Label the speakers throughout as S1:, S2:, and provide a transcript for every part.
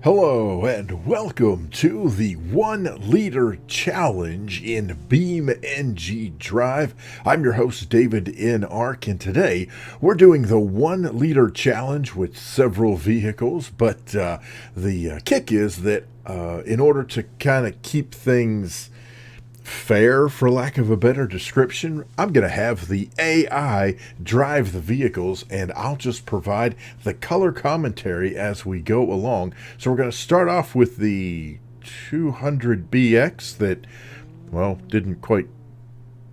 S1: Hello and welcome to the 1 liter challenge in BeamNG Drive. I'm your host davidinark, and today we're doing the 1 liter challenge with several vehicles, but the kick is that in order to kind of keep things fair, for lack of a better description, I'm going to have the AI drive the vehicles, and I'll just provide the color commentary as we go along. So we're going to start off with the 200BX that, well, didn't quite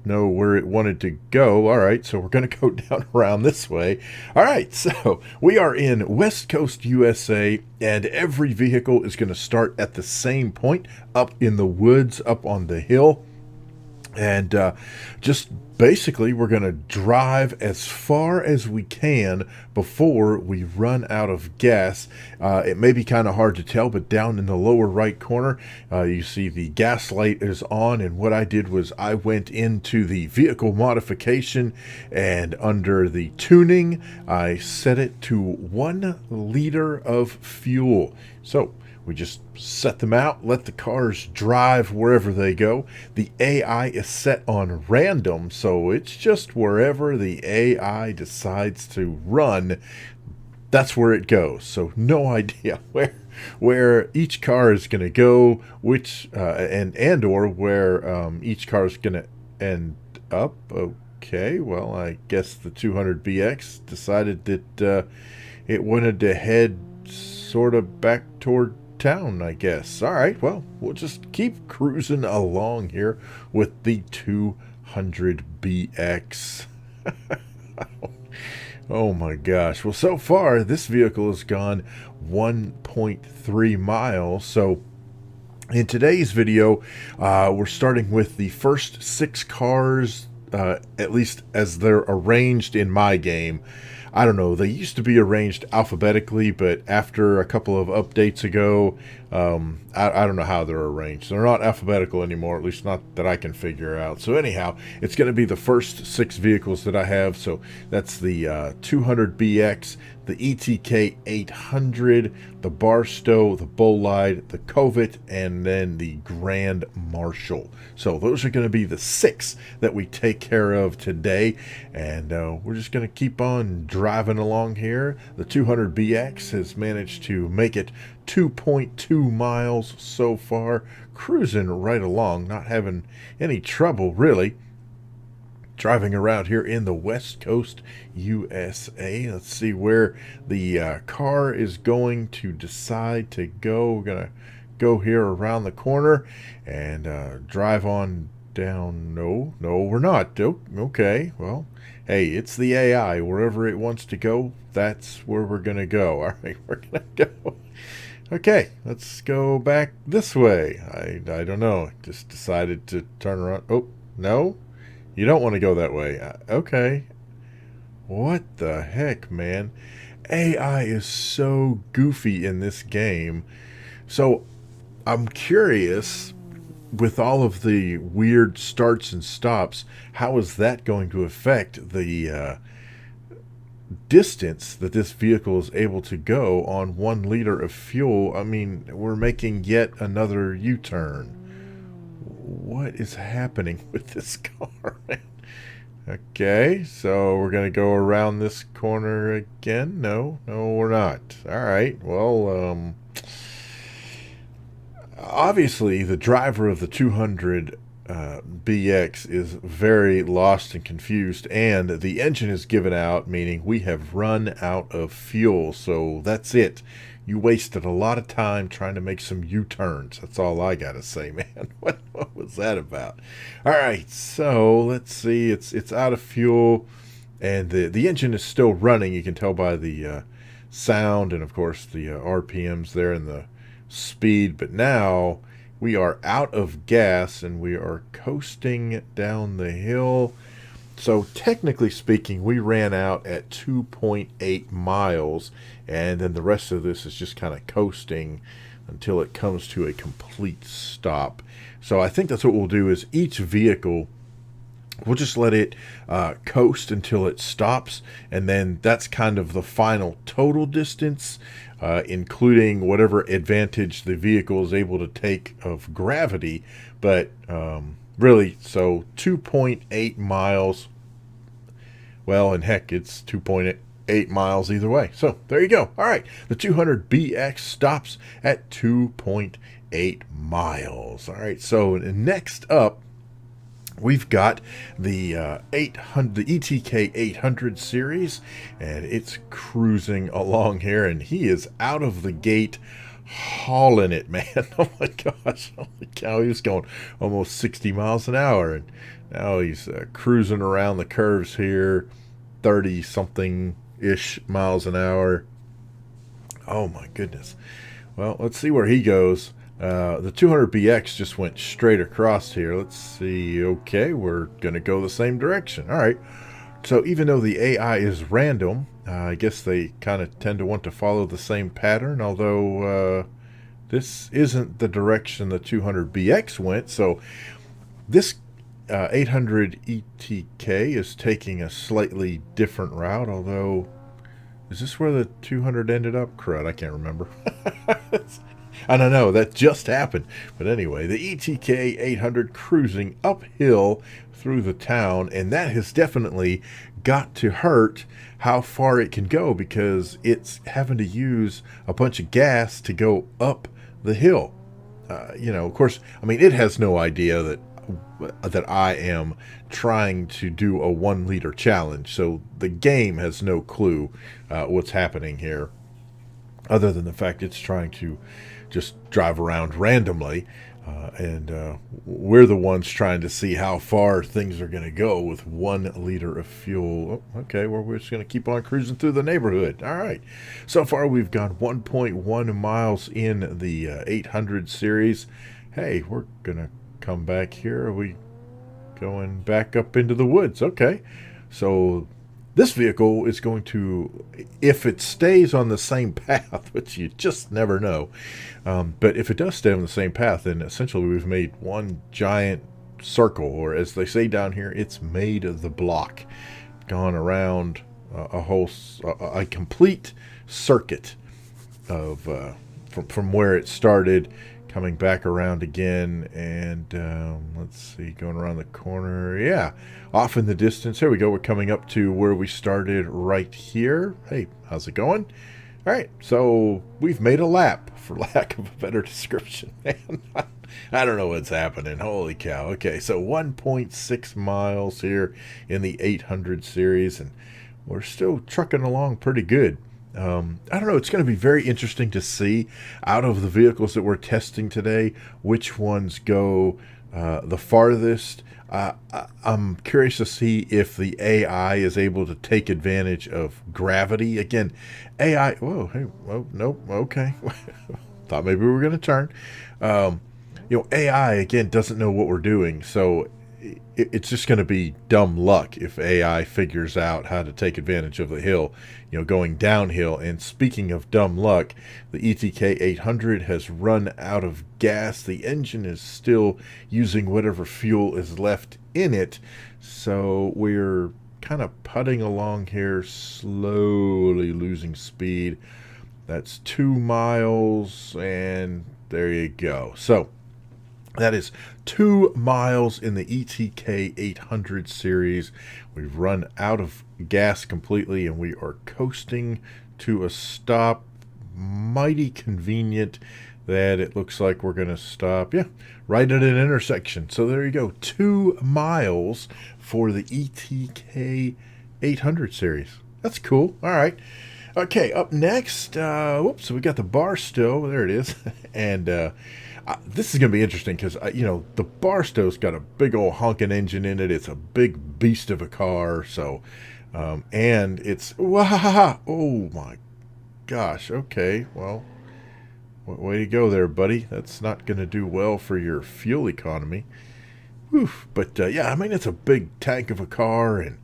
S1: know where it wanted to go. All right, so we're going to go down around this way. All right, so we are in West Coast, USA, and every vehicle is going to start at the same point, up in the woods, up on the hill. And just basically we're going to drive as far as we can before we run out of gas. It may be kind of hard to tell, but down in the lower right corner, you see the gas light is on. And what I did was I went into the vehicle modification, and under the tuning, I set it to 1 liter of fuel. So we just set them out, let the cars drive wherever they go. The AI is set on random, so it's just wherever the AI decides to run, that's where it goes. So no idea where each car is going to go, which and or where each car is going to end up. Okay, well, I guess the 200BX decided that it wanted to head sort of back toward town, I guess. All right, well, we'll just keep cruising along here with the 200BX. Oh my gosh. Well, so far this vehicle has gone 1.3 miles. So in today's video, we're starting with the first 6 cars, at least as they're arranged in my game. I don't know, they used to be arranged alphabetically, but after a couple of updates ago, I don't know how they're arranged. They're not alphabetical anymore, at least not that I can figure out. So anyhow, it's going to be the first 6 vehicles that I have. So that's the 200BX, the ETK 800, the Barstow, the Bolide, the Kovat, and then the Grand Marshal. So those are going to be the 6 that we take care of today, and we're just going to keep on driving along here. The 200BX has managed to make it 2.2 miles so far, cruising right along, not having any trouble really driving around here in the West Coast, USA. Let's see where the car is going to decide to go. We're gonna go here around the corner and drive on down. No, we're not. Okay, well, hey, it's the AI. Wherever it wants to go, that's where we're gonna go. All right, we're gonna go. Okay, let's go back this way. I don't know. Just decided to turn around. Oh, no, you don't want to go that way. Okay. What the heck, man? AI is so goofy in this game. So I'm curious, with all of the weird starts and stops, how is that going to affect the distance that this vehicle is able to go on 1 liter of fuel? I mean, we're making yet another U-turn. What is happening with this car? Okay, so we're going to go around this corner again. No, we're not. All right, well, obviously the driver of the 200 BX is very lost and confused, and the engine is given out, meaning we have run out of fuel. So that's it. You wasted a lot of time trying to make some U-turns. That's all I gotta say, man. What was that about? All right, so let's see. It's out of fuel, and the engine is still running. You can tell by the sound and of course the RPMs there and the speed. But now we are out of gas and we are coasting down the hill. So technically speaking, we ran out at 2.8 miles, and then the rest of this is just kind of coasting until it comes to a complete stop. So I think that's what we'll do, is each vehicle we'll just let it coast until it stops, and then that's kind of the final total distance, including whatever advantage the vehicle is able to take of gravity. But really, so 2.8 miles. Well, and heck, it's 2.8 miles either way. So there you go. All right, the 200BX stops at 2.8 miles. All right, so next up, we've got the 800, the ETK 800 series, and it's cruising along here, and he is out of the gate hauling it, man. Oh my gosh, holy cow, he was going almost 60 miles an hour, and now he's cruising around the curves here, 30 something ish miles an hour. Oh my goodness. Well, let's see where he goes. The 200BX just went straight across here. Let's see. Okay, we're going to go the same direction. All right. So even though the AI is random, I guess they kind of tend to want to follow the same pattern, although this isn't the direction the 200BX went. So this 800 ETK is taking a slightly different route, although is this where the 200 ended up? Crud, I can't remember. I don't know, that just happened. But anyway, the ETK 800 cruising uphill through the town, and that has definitely got to hurt how far it can go, because it's having to use a bunch of gas to go up the hill. Of course, I mean, it has no idea that I am trying to do a 1 liter challenge, so the game has no clue what's happening here, other than the fact it's trying to just drive around randomly, and we're the ones trying to see how far things are going to go with 1 liter of fuel. Oh, okay, well, we're just going to keep on cruising through the neighborhood. All right, so far we've gone 1.1 miles in the 800 series. Hey, we're going to come back here. Are we going back up into the woods? Okay, so this vehicle is going to, if it stays on the same path, which you just never know, but if it does stay on the same path, then essentially we've made one giant circle, or as they say down here, it's made the block, gone around a complete circuit of from where it started, coming back around again, and let's see, going around the corner. Yeah, off in the distance. Here we go. We're coming up to where we started right here. Hey, how's it going? All right, so we've made a lap, for lack of a better description. Man, I don't know what's happening. Holy cow. Okay, so 1.6 miles here in the 800 series, and we're still trucking along pretty good. I don't know, it's going to be very interesting to see, out of the vehicles that we're testing today, which ones go the farthest. I'm curious to see if the AI is able to take advantage of gravity. Again, AI, whoa, hey, whoa, nope, okay. Thought maybe we were going to turn. AI, again, doesn't know what we're doing, so it's just going to be dumb luck if AI figures out how to take advantage of the hill, going downhill. And speaking of dumb luck, the ETK 800 has run out of gas. The engine is still using whatever fuel is left in it, so we're kind of putting along here, slowly losing speed. That's 2 miles, and there you go. So that is 2 miles in the ETK 800 series. We've run out of gas completely, and we are coasting to a stop. Mighty convenient that it looks like we're going to stop, right at an intersection. So there you go, 2 miles for the ETK 800 series. That's cool. All right. Okay, up next, whoops, we got the Barstow. There it is. And this is going to be interesting because, the Barstow's got a big old honking engine in it. It's a big beast of a car. So, and it's, oh my gosh. Okay, well, way to go there, buddy. That's not going to do well for your fuel economy. Whew. But, it's a big tank of a car, and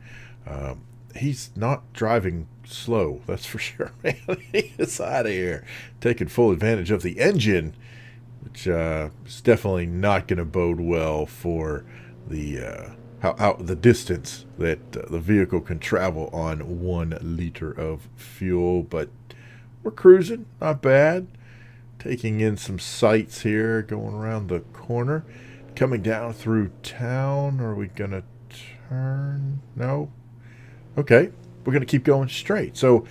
S1: he's not driving slow, that's for sure, man. He is out of here, taking full advantage of the engine, which is definitely not going to bode well for the how the distance that the vehicle can travel on 1 liter of fuel. But we're cruising, not bad. Taking in some sights here, going around the corner, coming down through town. Are we gonna turn? No. Okay, we're gonna keep going straight. So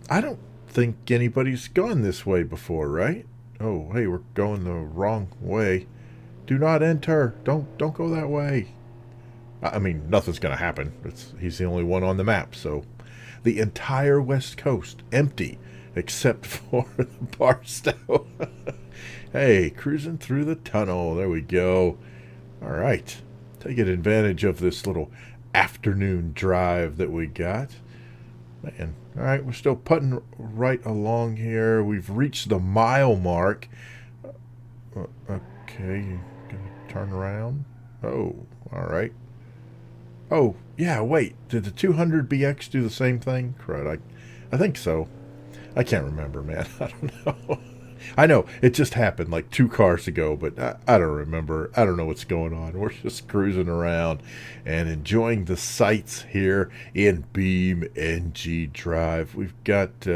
S1: I don't think anybody's gone this way before, right? Oh, hey, we're going the wrong way. Do not enter. Don't go that way. I mean, nothing's going to happen. He's the only one on the map, so the entire West Coast empty except for the Barstow. Hey, cruising through the tunnel. There we go. All right. Taking advantage of this little afternoon drive that we got. Man, all right, we're still putting right along here. We've reached the mile mark. Okay, you gonna turn around? Oh, all right. Oh, yeah, wait. Did the 200BX do the same thing? Crud, I think so. I can't remember, man. I don't know. I know, it just happened like 2 cars ago, but I don't remember. I don't know what's going on. We're just cruising around and enjoying the sights here in BeamNG Drive. We've got,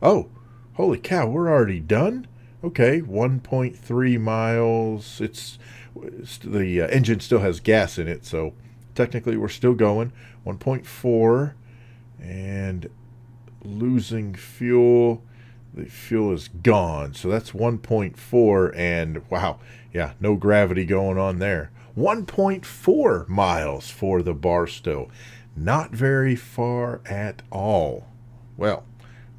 S1: oh, holy cow, we're already done? Okay, 1.3 miles. It's the engine still has gas in it, so technically we're still going. 1.4 and losing fuel. The fuel is gone, so that's 1.4, and wow, yeah, no gravity going on there. 1.4 miles for the Barstow. Not very far at all. Well,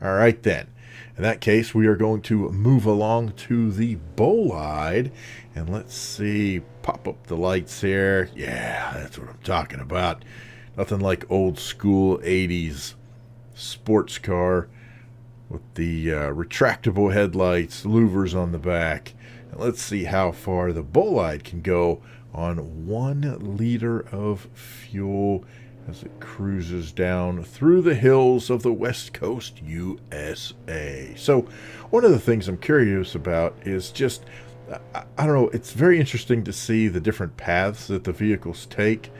S1: all right then. In that case, we are going to move along to the Bolide, and let's see, pop up the lights here. Yeah, that's what I'm talking about. Nothing like old school 80s sports car with the retractable headlights, louvers on the back. And let's see how far the Bolide can go on 1 liter of fuel as it cruises down through the hills of the West Coast, USA. So one of the things I'm curious about is just, I don't know, it's very interesting to see the different paths that the vehicles take.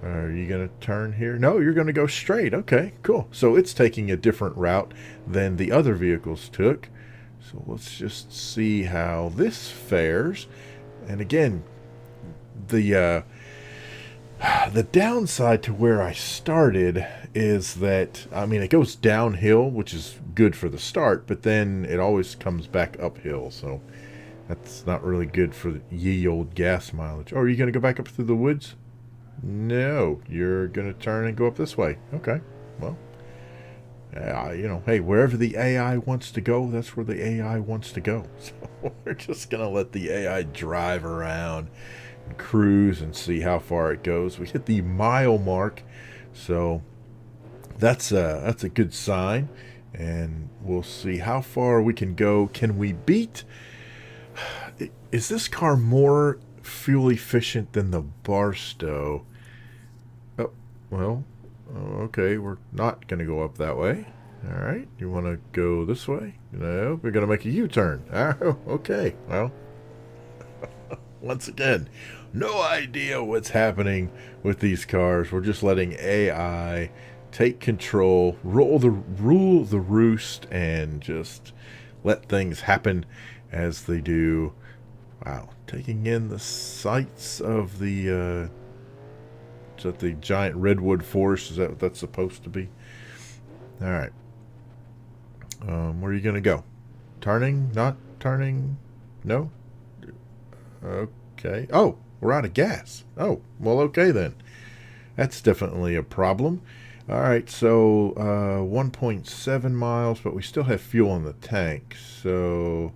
S1: Are you going to turn here? No, you're going to go straight. Okay, cool. So it's taking a different route than the other vehicles took. So let's just see how this fares. And again, the downside to where I started is that, I mean, it goes downhill, which is good for the start, but then it always comes back uphill. So that's not really good for the ye old gas mileage. Oh, are you going to go back up through the woods? No, you're going to turn and go up this way. Okay, well, you know, hey, wherever the AI wants to go, that's where the AI wants to go. So we're just going to let the AI drive around and cruise and see how far it goes. We hit the mile mark, so that's a good sign, and we'll see how far we can go. Can we beat? Is this car more fuel efficient than the Barstow? Oh, well, okay, we're not going to go up that way. All right, you want to go this way? No, we're going to make a U-turn. Oh, okay, well, once again, no idea what's happening with these cars. We're just letting AI take control, rule the roost, and just let things happen as they do. Wow, taking in the sights of the is that the giant redwood forest? Is that what that's supposed to be? All right. Where are you gonna go? Turning? Not turning? No. Okay. Oh, we're out of gas. Oh, well, okay then. That's definitely a problem. All right, so 1.7 miles, but we still have fuel in the tank. So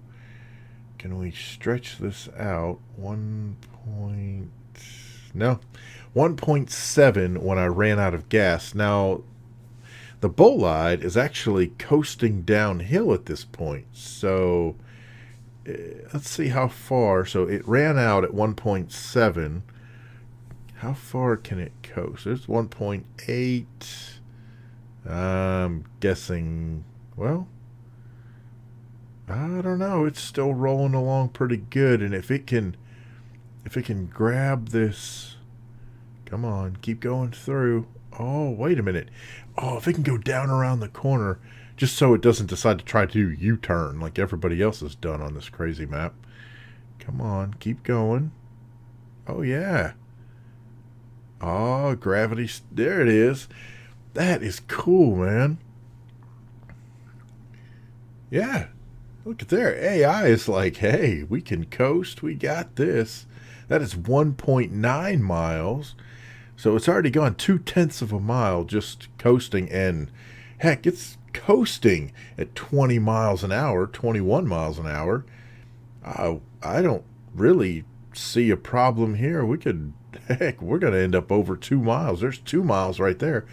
S1: can we stretch this out? 1.7 when I ran out of gas. Now, the Bolide is actually coasting downhill at this point. So let's see how far. So it ran out at 1.7. How far can it coast? There's 1.8. I'm guessing, well, I don't know. It's still rolling along pretty good, and if it can grab this Come on, keep going through. Oh, wait a minute. Oh, if it can go down around the corner, just so it doesn't decide to try to do U-turn like everybody else has done on this crazy map. Come on, keep going. Oh, yeah. Oh, gravity. There it is. That is cool, man. Yeah. Look at there. AI is like, hey, we can coast. We got this. That is 1.9 miles. So it's already gone 0.2 of a mile just coasting. And heck, it's coasting at 20 miles an hour, 21 miles an hour. I don't really see a problem here. We could, heck, we're going to end up over 2 miles. There's 2 miles right there.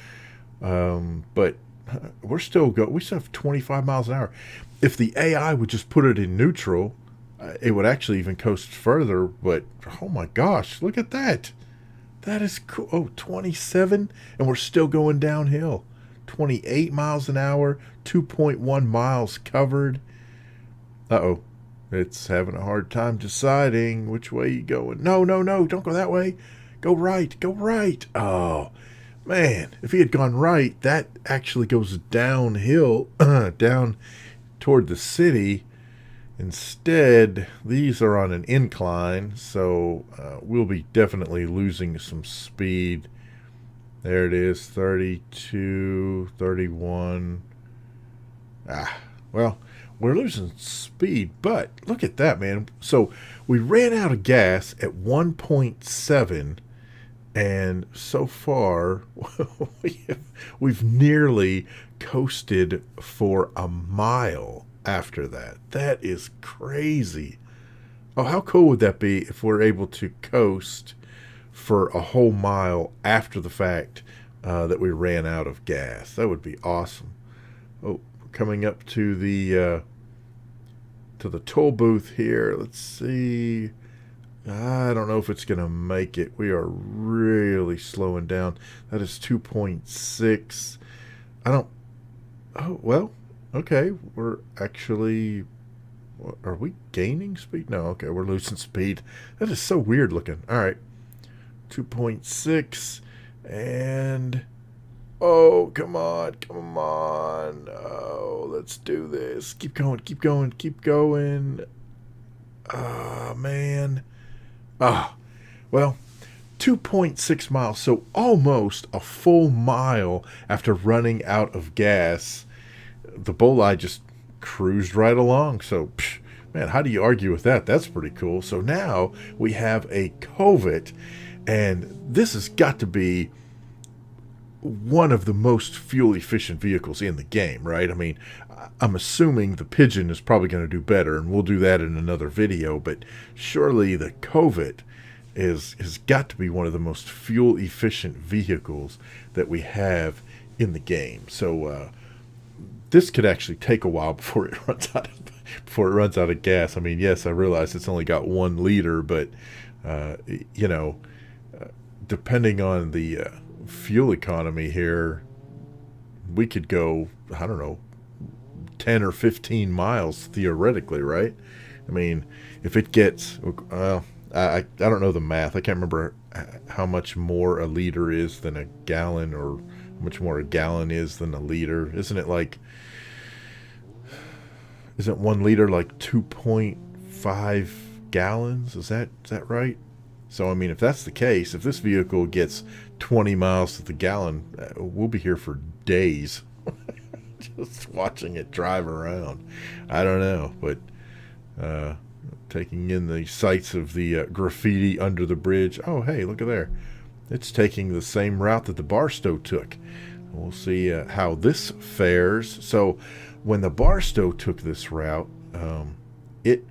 S1: But we still have 25 miles an hour. If the AI would just put it in neutral, it would actually even coast further. But oh my gosh, look at that. That is cool. Oh, 27, and we're still going downhill. 28 miles an hour, 2.1 miles covered. Uh-oh. It's having a hard time deciding which way you going. No, no, no, don't go that way. Go right, go right. Oh, man, if he had gone right, that actually goes downhill, down toward the city. Instead, these are on an incline, so we'll be definitely losing some speed. There it is, 32, 31. Well, we're losing speed, but look at that, man. So we ran out of gas at 1.7, and so far we've nearly coasted for a mile after that. That is crazy. Oh, how cool would that be if we're able to coast for a whole mile after the fact that we ran out of gas? That would be awesome. Oh, coming up to the toll booth here. Let's see. I don't know if it's going to make it. We are really slowing down. That is 2.6. Oh, well, okay. We're actually, are we gaining speed? No, okay, we're losing speed. That is so weird looking. All right. 2.6 and oh, come on, come on. Oh, let's do this. Keep going, keep going, keep going. Ah, man. Well, 2.6 miles, so almost a full mile after running out of gas. The Bolide just cruised right along. So, man, how do you argue with that? That's pretty cool. So now we have a kovat, and this has got to be one of the most fuel-efficient vehicles in the game, right? I mean, I'm assuming the Pigeon is probably going to do better, and we'll do that in another video, but surely the kovat has got to be one of the most fuel-efficient vehicles that we have in the game. So this could actually take a while before it runs out of gas. I mean, yes, I realize it's only got 1 liter, but depending on the fuel economy here, we could go, I don't know, 10 or 15 miles theoretically, right? I mean, if it gets, I don't know the math. I can't remember how much more a liter is than a gallon, or how much more a gallon is than a liter. Isn't 1 liter like 2.5 gallons? Is that right? So, I mean, if that's the case, if this vehicle gets 20 miles to the gallon, we'll be here for days just watching it drive around. I don't know, but taking in the sights of the graffiti under the bridge. Oh, hey, look at there. It's taking the same route that the Barstow took. We'll see how this fares. So when the Barstow took this route, it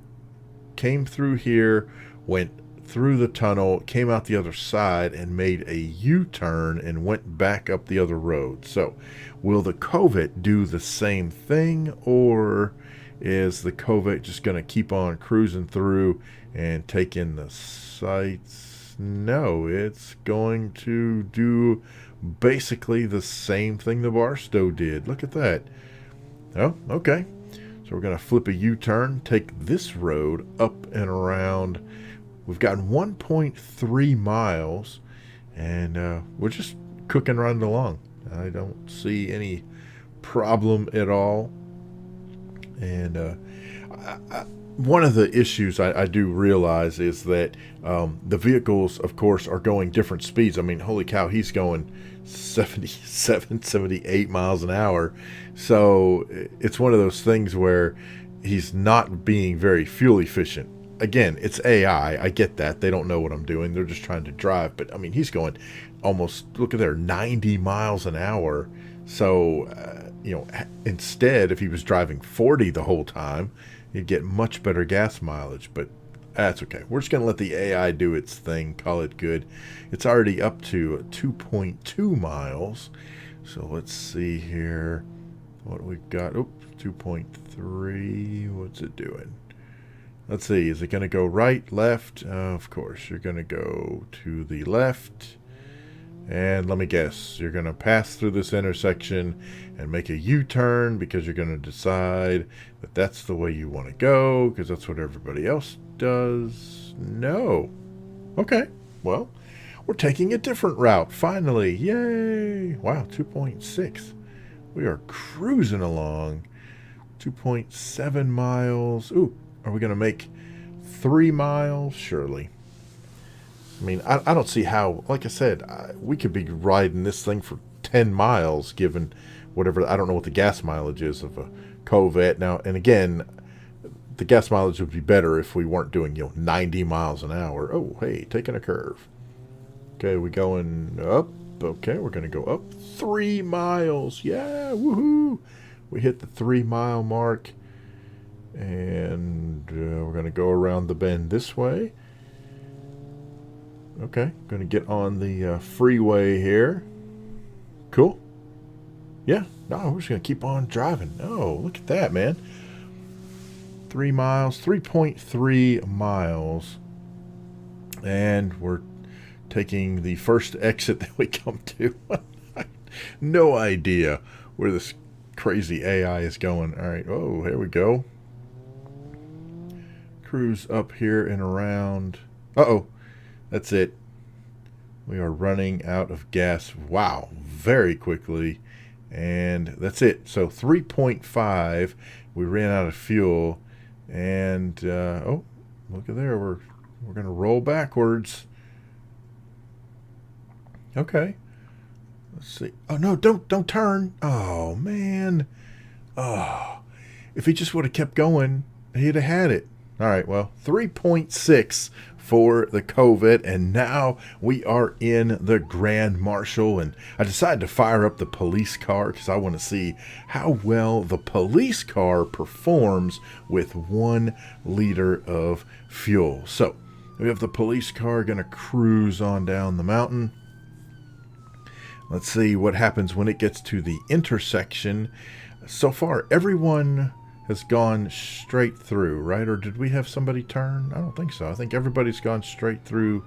S1: came through here, went through the tunnel, came out the other side, and made a U-turn and went back up the other road. So will the kovat do the same thing, or is the kovat just going to keep on cruising through and take in the sights? No, it's going to do basically the same thing the Barstow did. Look at that. Oh, okay. So we're going to flip a U-turn, take this road up and around. We've gotten 1.3 miles, and we're just cooking right along. I don't see any problem at all. And one of the issues I do realize is that the vehicles, of course, are going different speeds. I mean, holy cow, he's going 77, 78 miles an hour. So it's one of those things where he's not being very fuel efficient. Again, it's AI. I get that. They don't know what I'm doing. They're just trying to drive. But, I mean, he's going almost, look at there, 90 miles an hour. So, instead, if he was driving 40 the whole time, you'd get much better gas mileage. But that's okay. We're just going to let the AI do its thing, call it good. It's already up to 2.2 miles. So let's see here what we've got. Oh, 2.3. What's it doing? Let's see. Is it going to go right, left? Of course, you're going to go to the left. And let me guess, you're going to pass through this intersection and make a U-turn because you're going to decide that that's the way you want to go because that's what everybody else does. No. Okay. Well, we're taking a different route. Finally. Yay. Wow, 2.6. We are cruising along. 2.7 miles. Ooh, are we going to make 3 miles? Surely. I mean, I don't see how, like I said, we could be riding this thing for 10 miles given whatever, I don't know what the gas mileage is of a Kovat. Now, and again, the gas mileage would be better if we weren't doing, 90 miles an hour. Oh, hey, taking a curve. Okay, we going up. Okay, we're going to go up 3 miles. Yeah, woohoo. We hit the 3 mile mark. And we're going to go around the bend this way. Okay, going to get on the freeway here. Cool. Yeah, no, we're just going to keep on driving. Oh, look at that, man. 3 miles, 3.3 miles. And we're taking the first exit that we come to. No idea where this crazy AI is going. All right, oh, here we go. Cruise up here and around. Uh-oh. That's it. We are running out of gas. Wow, very quickly. And that's it. So 3.5. We ran out of fuel. And, oh, look at there. We're going to roll backwards. Okay. Let's see. Oh, no, don't turn. Oh, man. Oh, if he just would have kept going, he'd have had it. All right, well, 3.6 for the Kovat, and now we are in the Grand Marshal, and I decided to fire up the police car because I want to see how well the police car performs with 1 liter of fuel. So we have the police car going to cruise on down the mountain. Let's see what happens when it gets to the intersection. So far, everyone has gone straight through, right? Or did we have somebody turn? I don't think so. I think everybody's gone straight through.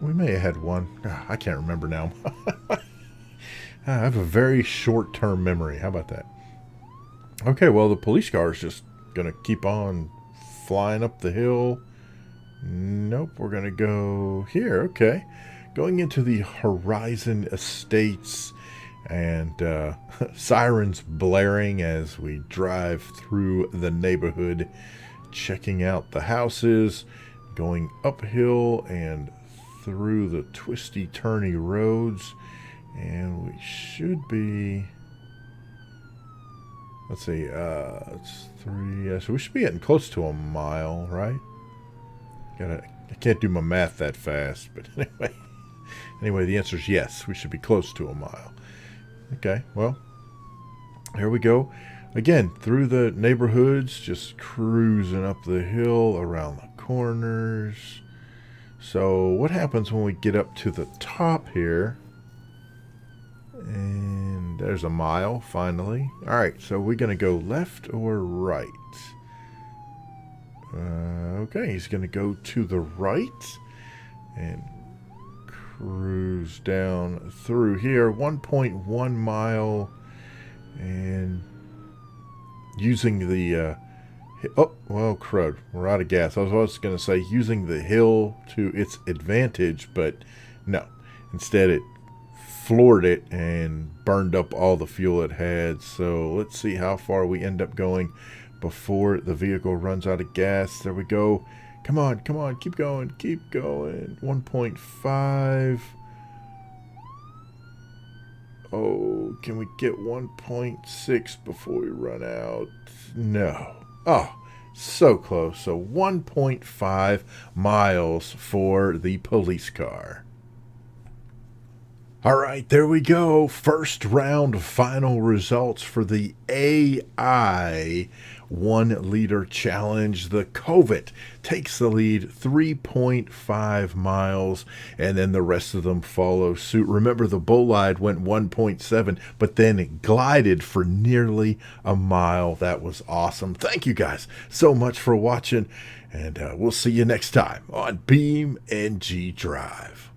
S1: We may have had one. I can't remember now. I have a very short-term memory. How about that? Okay, well, the police car is just going to keep on flying up the hill. Nope, we're going to go here. Okay. Going into the Horizon Estates. And sirens blaring as we drive through the neighborhood, checking out the houses, going uphill and through the twisty, turny roads. And we should be, let's see, it's 3, so we should be getting close to a mile, right? I can't do my math that fast, but anyway, the answer is yes, we should be close to a mile. Okay, well, here we go. Again, through the neighborhoods, just cruising up the hill, around the corners. So what happens when we get up to the top here? And there's a mile, finally. All right, so we're going to go left or right? Okay, he's going to go to the right. And cruise down through here, 1.1 mile, and using the Oh, well, crud. We're out of gas. I was going to say using the hill to its advantage, but no. Instead, it floored it and burned up all the fuel it had. So let's see how far we end up going before the vehicle runs out of gas. There we go. Come on, come on. Keep going. Keep going. 1.5. Oh, can we get 1.6 before we run out? No. Oh, so close. So 1.5 miles for the police car. All right, there we go. First round final results for the AI 1 liter challenge. The Kovat takes the lead, 3.5 miles, and then the rest of them follow suit. Remember, the Bolide went 1.7, but then glided for nearly a mile. That was awesome. Thank you guys so much for watching, and we'll see you next time on BeamNG Drive.